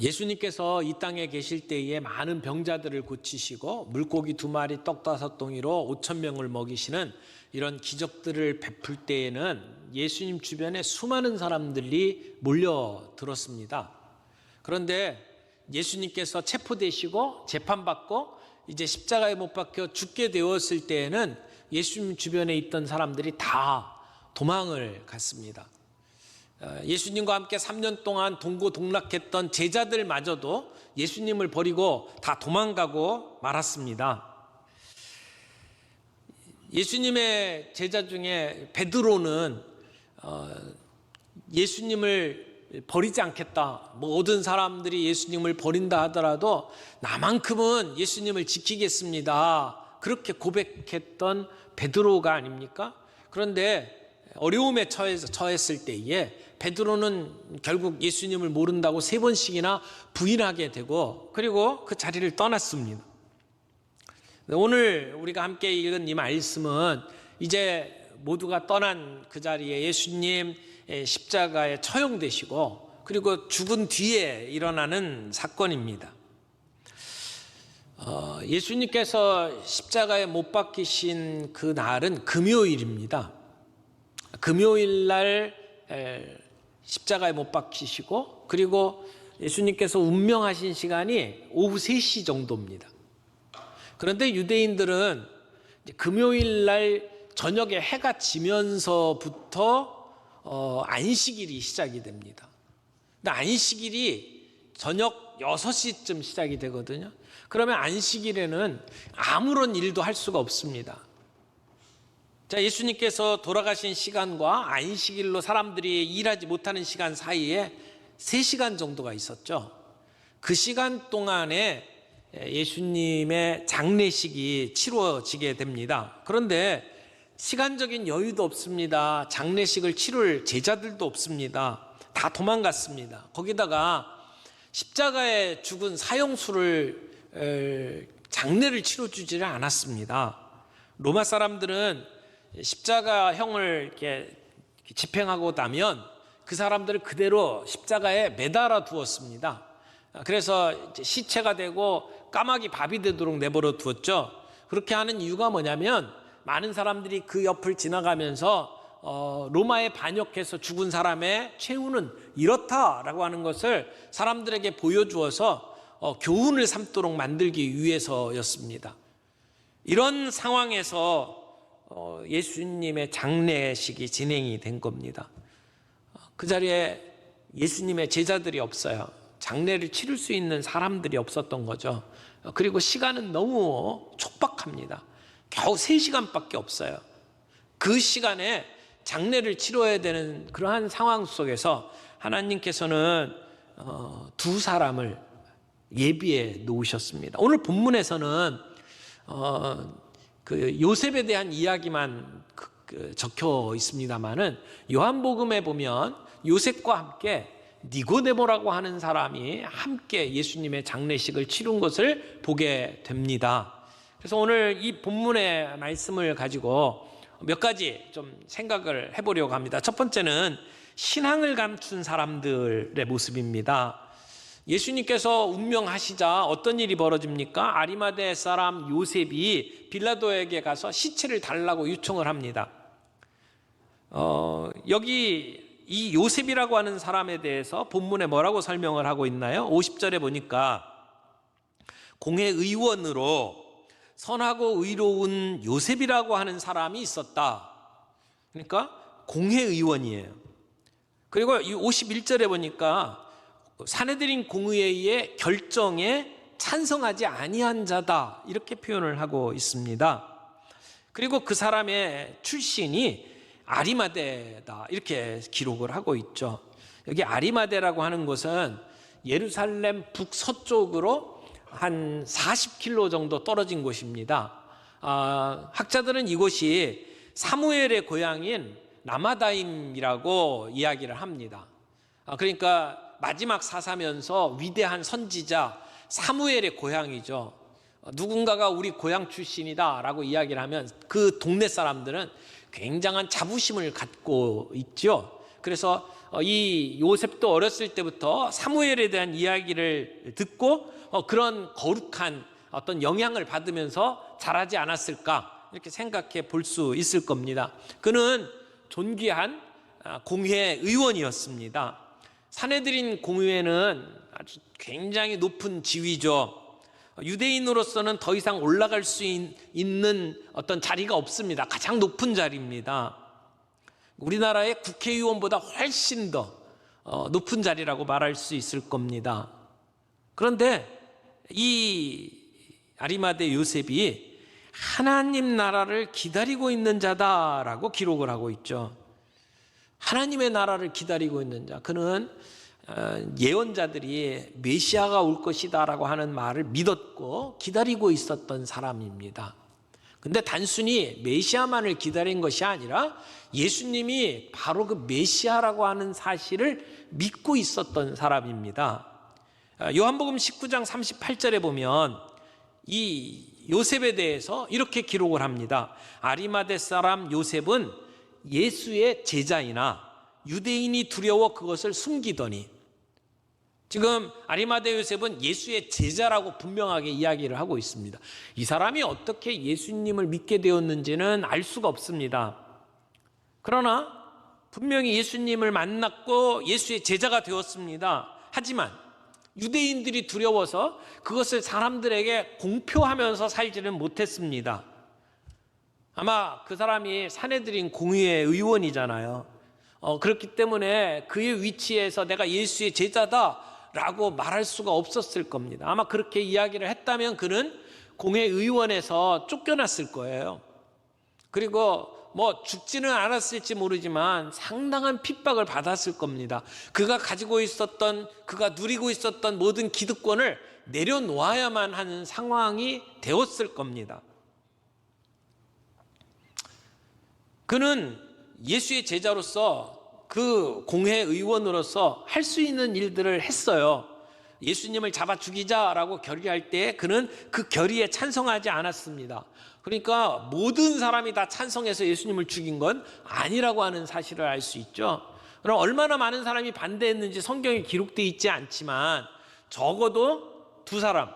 예수님께서 이 땅에 계실 때에 많은 병자들을 고치시고 물고기 2마리 떡 5덩이로 5,000명을 먹이시는 이런 기적들을 베풀 때에는 예수님 주변에 수많은 사람들이 몰려들었습니다. 그런데 예수님께서 체포되시고 재판받고 이제 십자가에 못 박혀 죽게 되었을 때에는 예수님 주변에 있던 사람들이 다 도망을 갔습니다. 예수님과 함께 3년 동안 동고동락했던 제자들마저도 예수님을 버리고 다 도망가고 말았습니다. 예수님의 제자 중에 베드로는 예수님을 버리지 않겠다. 모든 사람들이 예수님을 버린다 하더라도 나만큼은 예수님을 지키겠습니다. 그렇게 고백했던 베드로가 아닙니까? 그런데 어려움에 처했을 때에 베드로는 결국 예수님을 모른다고 3번씩이나 부인하게 되고 그리고 그 자리를 떠났습니다. 오늘 우리가 함께 읽은 이 말씀은 이제 모두가 떠난 그 자리에 예수님 십자가에 처형되시고 그리고 죽은 뒤에 일어나는 사건입니다. 예수님께서 십자가에 못 박히신 그 날은 금요일입니다. 금요일 날 십자가에 못 박히시고 그리고 예수님께서 운명하신 시간이 오후 3시 정도입니다. 그런데 유대인들은 금요일 날 저녁에 해가 지면서부터 안식일이 시작이 됩니다. 근데 안식일이 저녁 6시쯤 시작이 되거든요. 그러면 안식일에는 아무런 일도 할 수가 없습니다. 자, 예수님께서 돌아가신 시간과 안식일로 사람들이 일하지 못하는 시간 사이에 3시간 정도가 있었죠. 그 시간 동안에 예수님의 장례식이 치러지게 됩니다. 그런데 시간적인 여유도 없습니다. 장례식을 치를 제자들도 없습니다. 다 도망갔습니다. 거기다가 십자가에 죽은 사형수를 장례를 치러주지를 않았습니다. 로마 사람들은 십자가형을 이렇게 집행하고 나면 그 사람들을 그대로 십자가에 매달아 두었습니다. 그래서 이제 시체가 되고 까마귀 밥이 되도록 내버려 두었죠. 그렇게 하는 이유가 뭐냐면 많은 사람들이 그 옆을 지나가면서 로마에 반역해서 죽은 사람의 최후는 이렇다라고 하는 것을 사람들에게 보여주어서 교훈을 삼도록 만들기 위해서였습니다. 이런 상황에서 예수님의 장례식이 진행이 된 겁니다. 그 자리에 예수님의 제자들이 없어요. 장례를 치를 수 있는 사람들이 없었던 거죠. 그리고 시간은 너무 촉박합니다. 겨우 3시간밖에 없어요. 그 시간에 장례를 치러야 되는 그러한 상황 속에서 하나님께서는 2 사람을 예비해 놓으셨습니다. 오늘 본문에서는 그 요셉에 대한 이야기만 적혀 있습니다만은 요한복음에 보면 요셉과 함께 니고데모라고 하는 사람이 함께 예수님의 장례식을 치른 것을 보게 됩니다. 그래서 오늘 이 본문의 말씀을 가지고 몇 가지 좀 생각을 해보려고 합니다. 첫 번째는 신앙을 감춘 사람들의 모습입니다. 예수님께서 운명하시자 어떤 일이 벌어집니까? 아리마대 사람 요셉이 빌라도에게 가서 시체를 달라고 요청을 합니다. 여기 이 요셉이라고 하는 사람에 대해서 본문에 뭐라고 설명을 하고 있나요? 50절에 보니까 공회의원으로 선하고 의로운 요셉이라고 하는 사람이 있었다. 그러니까 공회의원이에요. 그리고 이 51절에 보니까 사내들인 공의회의 결정에 찬성하지 아니한 자다 이렇게 표현을 하고 있습니다. 그리고 그 사람의 출신이 아리마대다 이렇게 기록을 하고 있죠. 여기 아리마대라고 하는 곳은 예루살렘 북서쪽으로 한 40km 정도 떨어진 곳입니다. 학자들은 이곳이 사무엘의 고향인 라마다임이라고 이야기를 합니다. 그러니까 마지막 사사면서 위대한 선지자 사무엘의 고향이죠. 누군가가 우리 고향 출신이다라고 이야기를 하면 그 동네 사람들은 굉장한 자부심을 갖고 있죠. 그래서 이 요셉도 어렸을 때부터 사무엘에 대한 이야기를 듣고 그런 거룩한 어떤 영향을 받으면서 자라지 않았을까 이렇게 생각해 볼 수 있을 겁니다. 그는 존귀한 공회 의원이었습니다. 산헤드린 공회는 아주 굉장히 높은 지위죠. 유대인으로서는 더 이상 올라갈 수 있는 어떤 자리가 없습니다. 가장 높은 자리입니다. 우리나라의 국회의원보다 훨씬 더 높은 자리라고 말할 수 있을 겁니다. 그런데 이 아리마대 요셉이 하나님 나라를 기다리고 있는 자다라고 기록을 하고 있죠. 하나님의 나라를 기다리고 있는 자, 그는 예언자들이 메시아가 올 것이다 라고 하는 말을 믿었고 기다리고 있었던 사람입니다. 근데 단순히 메시아만을 기다린 것이 아니라 예수님이 바로 그 메시아라고 하는 사실을 믿고 있었던 사람입니다. 요한복음 19장 38절에 보면 이 요셉에 대해서 이렇게 기록을 합니다. 아리마대 사람 요셉은 예수의 제자이나 유대인이 두려워 그것을 숨기더니, 지금 아리마대 요셉은 예수의 제자라고 분명하게 이야기를 하고 있습니다. 이 사람이 어떻게 예수님을 믿게 되었는지는 알 수가 없습니다. 그러나 분명히 예수님을 만났고 예수의 제자가 되었습니다. 하지만 유대인들이 두려워서 그것을 사람들에게 공표하면서 살지는 못했습니다. 아마 그 사람이 산헤드린 공의회 의원이잖아요. 그렇기 때문에 그의 위치에서 내가 예수의 제자다라고 말할 수가 없었을 겁니다. 아마 그렇게 이야기를 했다면 그는 공회의원에서 쫓겨났을 거예요. 그리고 죽지는 않았을지 모르지만 상당한 핍박을 받았을 겁니다. 그가 가지고 있었던, 그가 누리고 있었던 모든 기득권을 내려놓아야만 하는 상황이 되었을 겁니다. 그는 예수의 제자로서, 그 공회의원으로서 할 수 있는 일들을 했어요. 예수님을 잡아 죽이자라고 결의할 때 그는 그 결의에 찬성하지 않았습니다. 그러니까 모든 사람이 다 찬성해서 예수님을 죽인 건 아니라고 하는 사실을 알 수 있죠. 그럼 얼마나 많은 사람이 반대했는지 성경에 기록되어 있지 않지만 적어도 두 사람,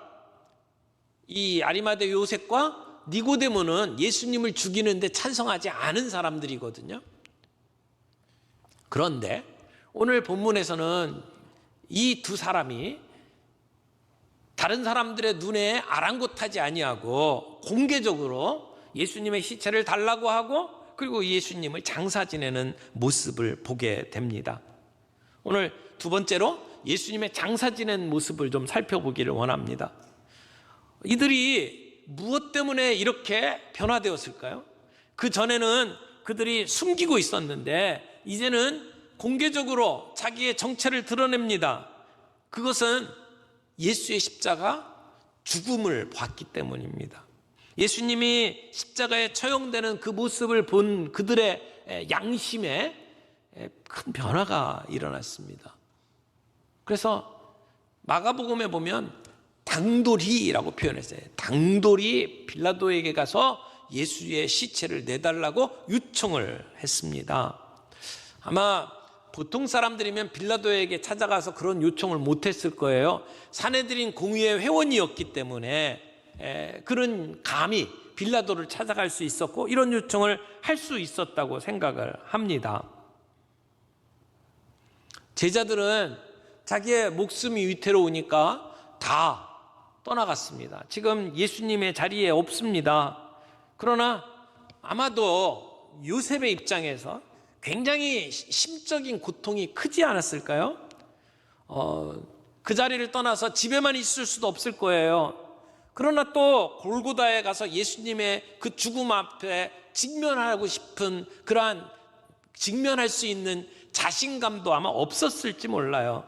이 아리마대 요셉과 니고데모는 예수님을 죽이는데 찬성하지 않은 사람들이거든요. 그런데 오늘 본문에서는 이 두 사람이 다른 사람들의 눈에 아랑곳하지 아니하고 공개적으로 예수님의 시체를 달라고 하고, 그리고 예수님을 장사 지내는 모습을 보게 됩니다. 오늘 두 번째로 예수님의 장사 지낸 모습을 좀 살펴보기를 원합니다. 이들이 무엇 때문에 이렇게 변화되었을까요? 그 전에는 그들이 숨기고 있었는데 이제는 공개적으로 자기의 정체를 드러냅니다. 그것은 예수의 십자가 죽음을 봤기 때문입니다. 예수님이 십자가에 처형되는 그 모습을 본 그들의 양심에 큰 변화가 일어났습니다. 그래서 마가복음에 보면 당돌이라고 표현했어요. 당돌이 빌라도에게 가서 예수의 시체를 내달라고 요청을 했습니다. 아마 보통 사람들이면 빌라도에게 찾아가서 그런 요청을 못했을 거예요. 산헤드린 공의회 회원이었기 때문에 그런 감히 빌라도를 찾아갈 수 있었고 이런 요청을 할 수 있었다고 생각을 합니다. 제자들은 자기의 목숨이 위태로우니까 다 떠나갔습니다. 지금 예수님의 자리에 없습니다. 그러나 아마도 요셉의 입장에서 굉장히 심적인 고통이 크지 않았을까요? 그 자리를 떠나서 집에만 있을 수도 없을 거예요. 그러나 또 골고다에 가서 예수님의 그 죽음 앞에 직면하고 싶은 그러한 직면할 수 있는 자신감도 아마 없었을지 몰라요.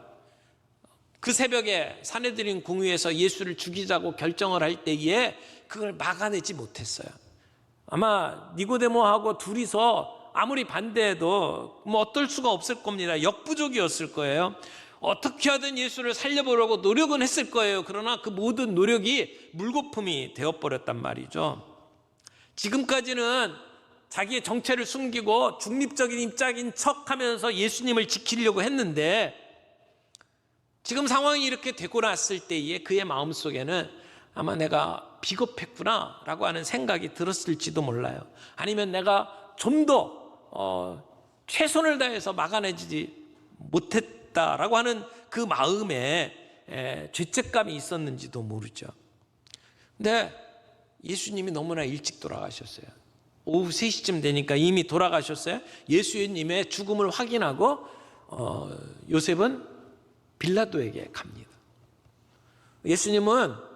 그 새벽에 산헤드린 공의회에서 예수를 죽이자고 결정을 할 때에 그걸 막아내지 못했어요. 아마 니고데모하고 둘이서 아무리 반대해도 어떨 수가 없을 겁니다. 역부족이었을 거예요. 어떻게 하든 예수를 살려보려고 노력은 했을 거예요. 그러나 그 모든 노력이 물거품이 되어버렸단 말이죠. 지금까지는 자기의 정체를 숨기고 중립적인 입장인 척하면서 예수님을 지키려고 했는데, 지금 상황이 이렇게 되고 났을 때에 그의 마음속에는 아마 내가 비겁했구나 라고 하는 생각이 들었을지도 몰라요. 아니면 내가 좀 더 최선을 다해서 막아내지 못했다라고 하는 그 마음에 죄책감이 있었는지도 모르죠. 근데 예수님이 너무나 일찍 돌아가셨어요. 오후 3시쯤 되니까 이미 돌아가셨어요. 예수님의 죽음을 확인하고 요셉은 빌라도에게 갑니다. 예수님은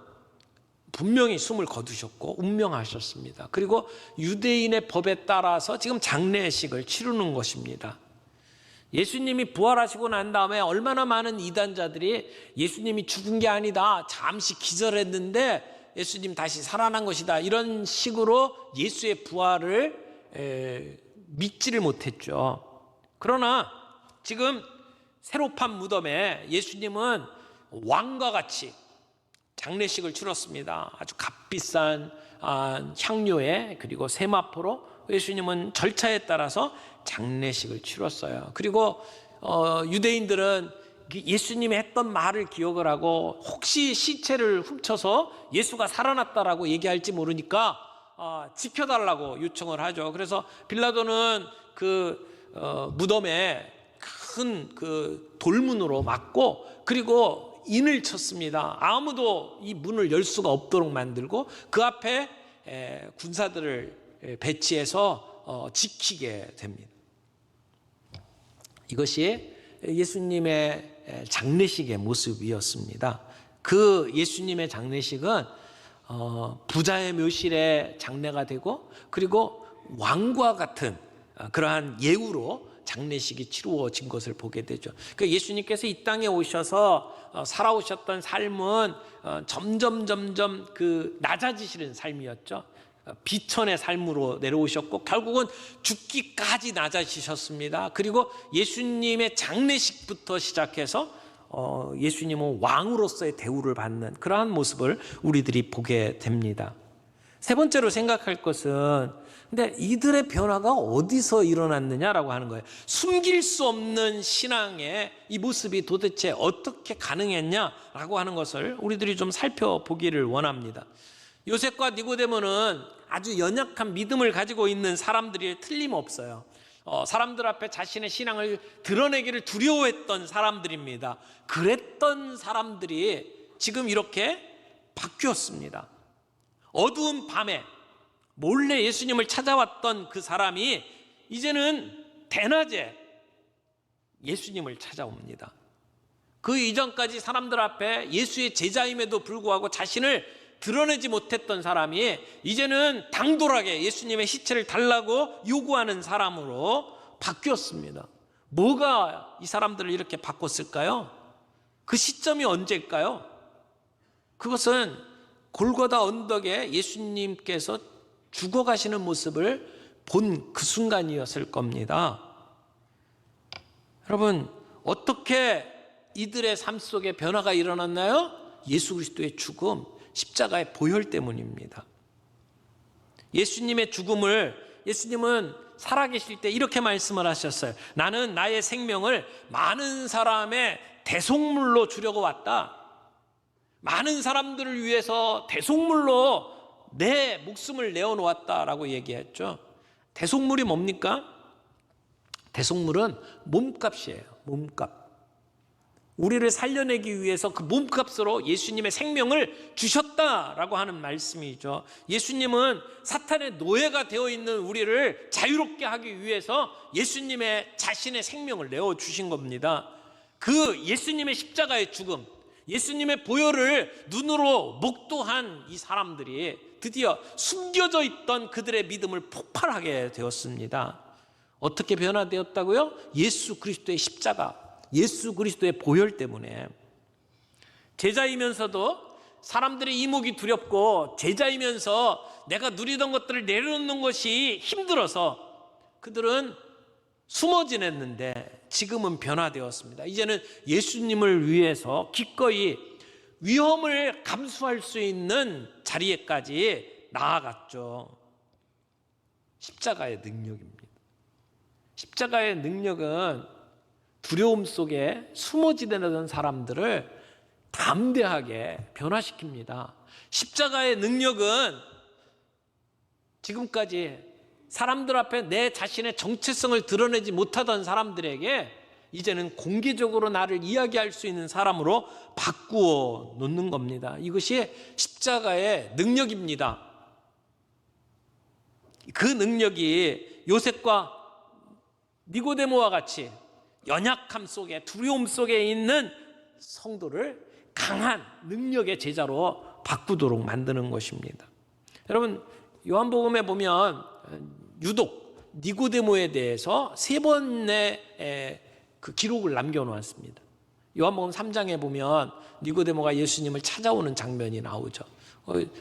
분명히 숨을 거두셨고 운명하셨습니다. 그리고 유대인의 법에 따라서 지금 장례식을 치르는 것입니다. 예수님이 부활하시고 난 다음에 얼마나 많은 이단자들이 예수님이 죽은 게 아니다, 잠시 기절했는데 예수님 다시 살아난 것이다, 이런 식으로 예수의 부활을 믿지를 못했죠. 그러나 지금 새로 판 무덤에 예수님은 왕과 같이 장례식을 치렀습니다. 아주 값비싼 향료에 그리고 세마포로 예수님은 절차에 따라서 장례식을 치렀어요. 그리고 유대인들은 예수님이 했던 말을 기억을 하고 혹시 시체를 훔쳐서 예수가 살아났다라고 얘기할지 모르니까 지켜달라고 요청을 하죠. 그래서 빌라도는 그 무덤에 큰 그 돌문으로 막고 그리고 인을 쳤습니다. 아무도 이 문을 열 수가 없도록 만들고 그 앞에 군사들을 배치해서 지키게 됩니다. 이것이 예수님의 장례식의 모습이었습니다. 그 예수님의 장례식은 부자의 묘실에 장례가 되고 그리고 왕과 같은 그러한 예우로 장례식이 치루어진 것을 보게 되죠. 그러니까 예수님께서 이 땅에 오셔서 살아오셨던 삶은 점점 그 낮아지시는 삶이었죠. 비천의 삶으로 내려오셨고 결국은 죽기까지 낮아지셨습니다. 그리고 예수님의 장례식부터 시작해서 예수님은 왕으로서의 대우를 받는 그러한 모습을 우리들이 보게 됩니다. 세 번째로 생각할 것은, 근데 이들의 변화가 어디서 일어났느냐라고 하는 거예요. 숨길 수 없는 신앙의 이 모습이 도대체 어떻게 가능했냐라고 하는 것을 우리들이 좀 살펴보기를 원합니다. 요셉과 니고데모는 아주 연약한 믿음을 가지고 있는 사람들이 틀림없어요. 사람들 앞에 자신의 신앙을 드러내기를 두려워했던 사람들입니다. 그랬던 사람들이 지금 이렇게 바뀌었습니다. 어두운 밤에 몰래 예수님을 찾아왔던 그 사람이 이제는 대낮에 예수님을 찾아옵니다. 그 이전까지 사람들 앞에 예수의 제자임에도 불구하고 자신을 드러내지 못했던 사람이 이제는 당돌하게 예수님의 시체를 달라고 요구하는 사람으로 바뀌었습니다. 뭐가 이 사람들을 이렇게 바꿨을까요? 그 시점이 언제일까요? 그것은 골고다 언덕에 예수님께서 죽어가시는 모습을 본 그 순간이었을 겁니다. 여러분, 어떻게 이들의 삶 속에 변화가 일어났나요? 예수 그리스도의 죽음, 십자가의 보혈 때문입니다. 예수님의 죽음을 예수님은 살아계실 때 이렇게 말씀을 하셨어요. 나는 나의 생명을 많은 사람의 대속물로 주려고 왔다. 많은 사람들을 위해서 대속물로 내 목숨을 내어놓았다라고 얘기했죠. 대속물이 뭡니까? 대속물은 몸값이에요. 몸값. 우리를 살려내기 위해서 그 몸값으로 예수님의 생명을 주셨다라고 하는 말씀이죠. 예수님은 사탄의 노예가 되어 있는 우리를 자유롭게 하기 위해서 예수님의 자신의 생명을 내어주신 겁니다. 그 예수님의 십자가의 죽음, 예수님의 보혈을 눈으로 목도한 이 사람들이 드디어 숨겨져 있던 그들의 믿음을 폭발하게 되었습니다. 어떻게 변화되었다고요? 예수 그리스도의 십자가, 예수 그리스도의 보혈 때문에. 제자이면서도 사람들의 이목이 두렵고 제자이면서 내가 누리던 것들을 내려놓는 것이 힘들어서 그들은 숨어 지냈는데 지금은 변화되었습니다. 이제는 예수님을 위해서 기꺼이 위험을 감수할 수 있는 자리에까지 나아갔죠. 십자가의 능력입니다. 십자가의 능력은 두려움 속에 숨어 지내던 사람들을 담대하게 변화시킵니다. 십자가의 능력은 지금까지 사람들 앞에 내 자신의 정체성을 드러내지 못하던 사람들에게 이제는 공개적으로 나를 이야기할 수 있는 사람으로 바꾸어 놓는 겁니다. 이것이 십자가의 능력입니다. 그 능력이 요셉과 니고데모와 같이 연약함 속에, 두려움 속에 있는 성도를 강한 능력의 제자로 바꾸도록 만드는 것입니다. 여러분, 요한복음에 보면 유독 니고데모에 대해서 3번의 그 기록을 남겨놓았습니다. 요한복음 3장에 보면 니고데모가 예수님을 찾아오는 장면이 나오죠.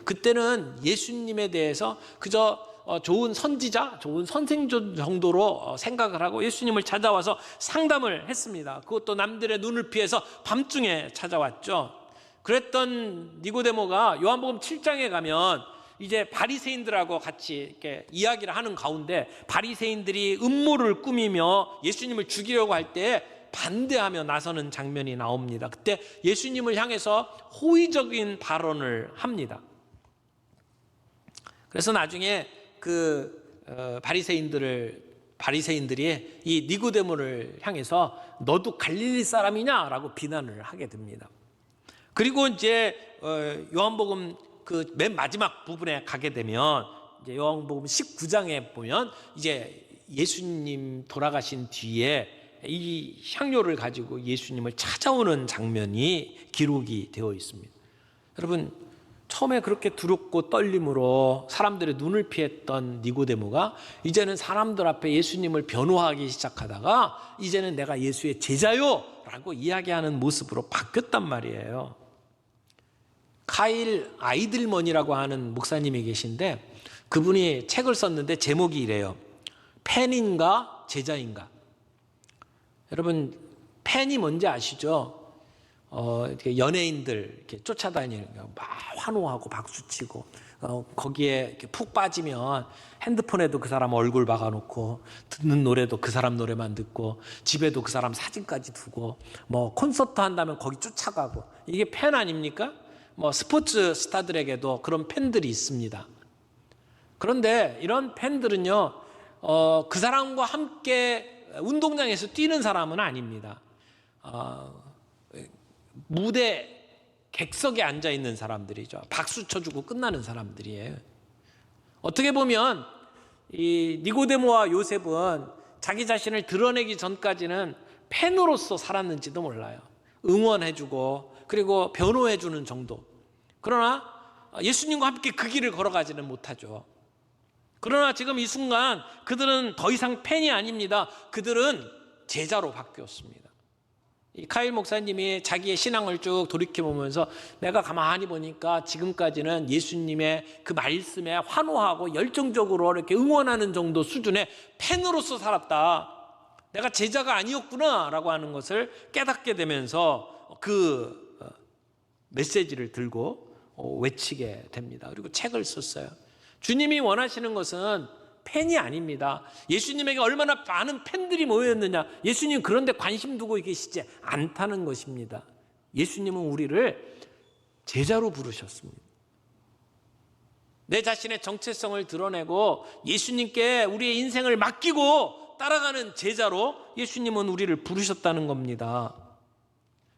그때는 예수님에 대해서 그저 좋은 선지자, 좋은 선생 정도로 생각을 하고 예수님을 찾아와서 상담을 했습니다. 그것도 남들의 눈을 피해서 밤중에 찾아왔죠. 그랬던 니고데모가 요한복음 7장에 가면 이제 바리새인들하고 같이 이렇게 이야기를 하는 가운데 바리새인들이 음모를 꾸미며 예수님을 죽이려고 할 때 반대하며 나서는 장면이 나옵니다. 그때 예수님을 향해서 호의적인 발언을 합니다. 그래서 나중에 그 바리새인들이 이 니고데모를 향해서 너도 갈릴리 사람이냐라고 비난을 하게 됩니다. 그리고 이제 요한복음 그 맨 마지막 부분에 가게 되면 이제 요한복음 19장에 보면 이제 예수님 돌아가신 뒤에 이 향료를 가지고 예수님을 찾아오는 장면이 기록이 되어 있습니다. 여러분, 처음에 그렇게 두렵고 떨림으로 사람들의 눈을 피했던 니고데모가 이제는 사람들 앞에 예수님을 변호하기 시작하다가 이제는 내가 예수의 제자요 라고 이야기하는 모습으로 바뀌었단 말이에요. 카일 아이들먼이라고 하는 목사님이 계신데 그분이 책을 썼는데 제목이 이래요. 팬인가 제자인가. 여러분, 팬이 뭔지 아시죠? 이렇게 연예인들 이렇게 쫓아다니는 거, 막 환호하고 박수치고, 거기에 이렇게 푹 빠지면 핸드폰에도 그 사람 얼굴 박아놓고, 듣는 노래도 그 사람 노래만 듣고, 집에도 그 사람 사진까지 두고, 뭐 콘서트 한다면 거기 쫓아가고, 이게 팬 아닙니까? 뭐 스포츠 스타들에게도 그런 팬들이 있습니다. 그런데 이런 팬들은요, 그 사람과 함께 운동장에서 뛰는 사람은 아닙니다. 무대 객석에 앉아 있는 사람들이죠. 박수 쳐주고 끝나는 사람들이에요. 어떻게 보면 이 니고데모와 요셉은 자기 자신을 드러내기 전까지는 팬으로서 살았는지도 몰라요. 응원해주고 그리고 변호해주는 정도. 그러나 예수님과 함께 그 길을 걸어가지는 못하죠. 그러나 지금 이 순간 그들은 더 이상 팬이 아닙니다. 그들은 제자로 바뀌었습니다. 이 카일 목사님이 자기의 신앙을 쭉 돌이켜보면서 내가 가만히 보니까 지금까지는 예수님의 그 말씀에 환호하고 열정적으로 이렇게 응원하는 정도 수준의 팬으로서 살았다. 내가 제자가 아니었구나 라고 하는 것을 깨닫게 되면서 그 메시지를 들고 외치게 됩니다. 그리고 책을 썼어요. 주님이 원하시는 것은 팬이 아닙니다. 예수님에게 얼마나 많은 팬들이 모였느냐. 예수님 그런데 관심 두고 계시지 않다는 것입니다. 예수님은 우리를 제자로 부르셨습니다. 내 자신의 정체성을 드러내고 예수님께 우리의 인생을 맡기고 따라가는 제자로 예수님은 우리를 부르셨다는 겁니다.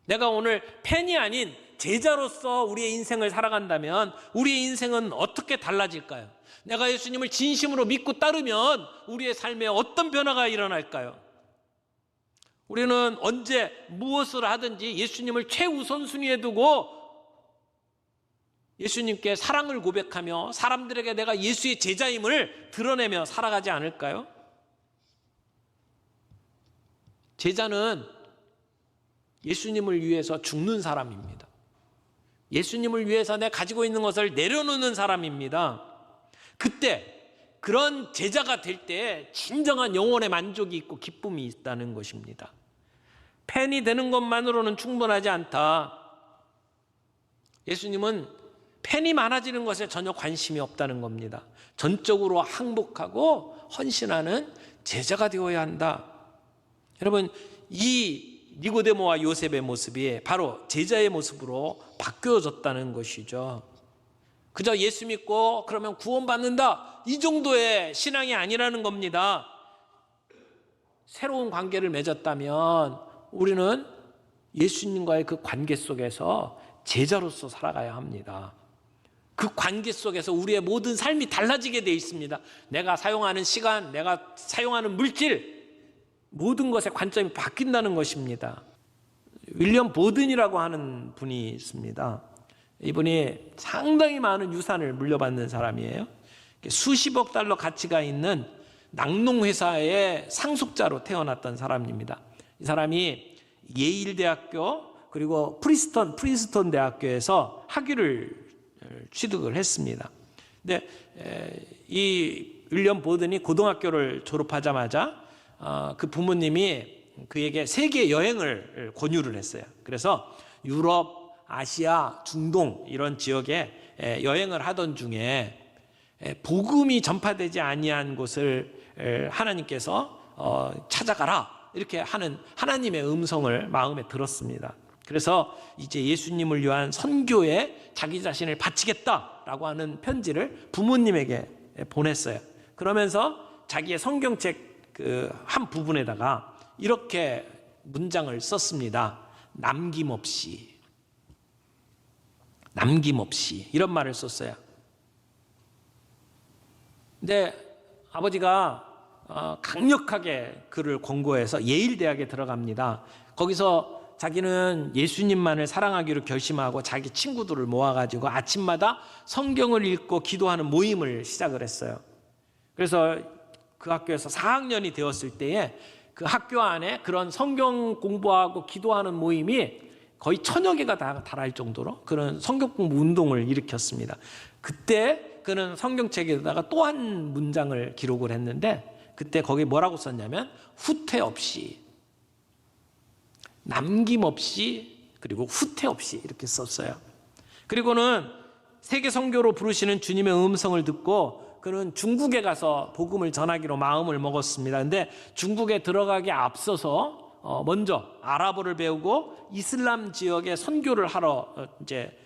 내가 오늘 팬이 아닌 제자로서 우리의 인생을 살아간다면 우리의 인생은 어떻게 달라질까요? 내가 예수님을 진심으로 믿고 따르면 우리의 삶에 어떤 변화가 일어날까요? 우리는 언제 무엇을 하든지 예수님을 최우선순위에 두고 예수님께 사랑을 고백하며 사람들에게 내가 예수의 제자임을 드러내며 살아가지 않을까요? 제자는 예수님을 위해서 죽는 사람입니다. 예수님을 위해서 내가 가지고 있는 것을 내려놓는 사람입니다. 그때 그런 제자가 될 때 진정한 영혼의 만족이 있고 기쁨이 있다는 것입니다. 팬이 되는 것만으로는 충분하지 않다. 예수님은 팬이 많아지는 것에 전혀 관심이 없다는 겁니다. 전적으로 항복하고 헌신하는 제자가 되어야 한다. 여러분, 이 니고데모와 요셉의 모습이 바로 제자의 모습으로 바뀌어졌다는 것이죠. 그저 예수 믿고 그러면 구원받는다, 이 정도의 신앙이 아니라는 겁니다. 새로운 관계를 맺었다면 우리는 예수님과의 그 관계 속에서 제자로서 살아가야 합니다. 그 관계 속에서 우리의 모든 삶이 달라지게 되어 있습니다. 내가 사용하는 시간, 내가 사용하는 물질, 모든 것의 관점이 바뀐다는 것입니다. 윌리엄 보든이라고 하는 분이 있습니다. 이분이 상당히 많은 유산을 물려받는 사람이에요. 수십억 달러 가치가 있는 낙농회사의 상속자로 태어났던 사람입니다. 이 사람이 예일 대학교 그리고 프린스턴 대학교에서 학위를 취득을 했습니다. 근데 이 윌리엄 보든이 고등학교를 졸업하자마자 그 부모님이 그에게 세계 여행을 권유를 했어요. 그래서 유럽, 아시아, 중동 이런 지역에 여행을 하던 중에 복음이 전파되지 아니한 곳을 하나님께서 찾아가라, 이렇게 하는 하나님의 음성을 마음에 들었습니다. 그래서 이제 예수님을 위한 선교에 자기 자신을 바치겠다라고 하는 편지를 부모님에게 보냈어요. 그러면서 자기의 성경책 그 한 부분에다가 이렇게 문장을 썼습니다. 남김없이 이런 말을 썼어요. 근데 아버지가 강력하게 그를 권고해서 예일 대학에 들어갑니다. 거기서 자기는 예수님만을 사랑하기로 결심하고 자기 친구들을 모아가지고 아침마다 성경을 읽고 기도하는 모임을 시작을 했어요. 그래서 그 학교에서 4학년이 되었을 때에 그 학교 안에 그런 성경 공부하고 기도하는 모임이 거의 1000여 개가 달할 정도로 그런 성경 공부 운동을 일으켰습니다. 그때 그는 성경책에다가 또 한 문장을 기록을 했는데, 그때 거기 뭐라고 썼냐면 후퇴 없이, 남김없이, 그리고 후퇴 없이 이렇게 썼어요. 그리고는 세계 선교로 부르시는 주님의 음성을 듣고 그는 중국에 가서 복음을 전하기로 마음을 먹었습니다. 근데 중국에 들어가기 앞서서 먼저 아랍어를 배우고 이슬람 지역에 선교를 하러 이제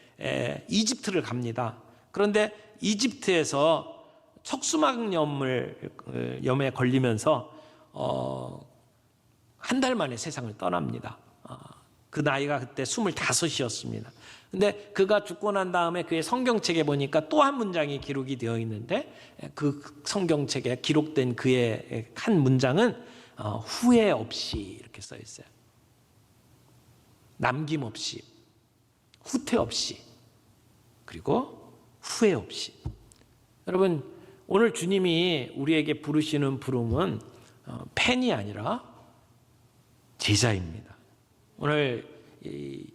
이집트를 갑니다. 그런데 이집트에서 척수막염에 걸리면서 한 달 만에 세상을 떠납니다. 그 나이가 그때 25이었습니다. 근데 그가 죽고 난 다음에 그의 성경책에 보니까 또 한 문장이 기록이 되어 있는데, 그 성경책에 기록된 그의 한 문장은 후회 없이 이렇게 써 있어요. 남김없이, 후퇴 없이, 그리고 후회 없이. 여러분, 오늘 주님이 우리에게 부르시는 부름은 팬이 아니라 제자입니다. 오늘 이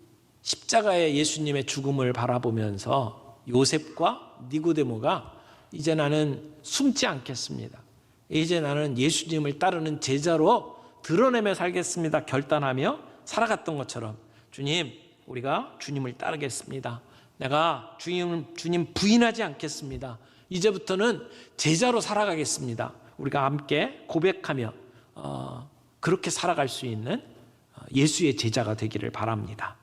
십자가의 예수님의 죽음을 바라보면서 요셉과 니고데모가 이제 나는 숨지 않겠습니다, 이제 나는 예수님을 따르는 제자로 드러내며 살겠습니다 결단하며 살아갔던 것처럼, 주님, 우리가 주님을 따르겠습니다. 내가 주님 부인하지 않겠습니다. 이제부터는 제자로 살아가겠습니다. 우리가 함께 고백하며 그렇게 살아갈 수 있는 예수의 제자가 되기를 바랍니다.